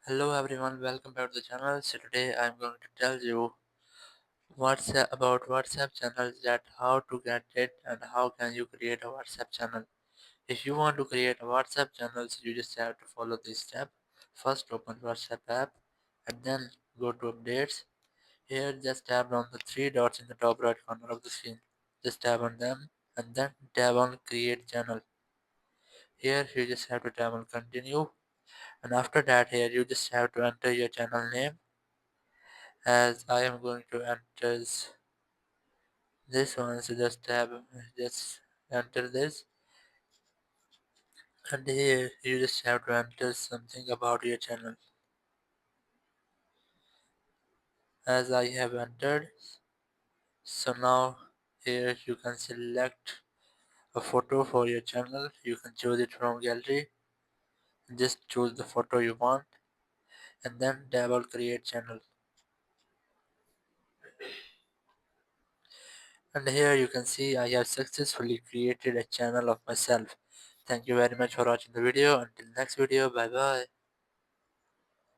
Hello everyone, welcome back to the channel. So today I'm going to tell you about WhatsApp channels, that how to get it and how can you create a WhatsApp channel. If you want to create a WhatsApp channel, so you just have to follow this step. First open WhatsApp app and then go to updates. Here just tap on the three dots in the top right corner of the screen. Just tap on them and then tap on create channel. Here you just have to tap on continue, and after that here you just have to enter your channel name. As I am going to enter this one, so just enter this, and here you just have to enter something about your channel. As I have entered, so now here you can select a photo for your channel. You can choose it from gallery. Just choose the photo you want and then tap on create channel. And here you can see I have successfully created a channel of myself. Thank you very much for watching the video. Until next video, bye bye.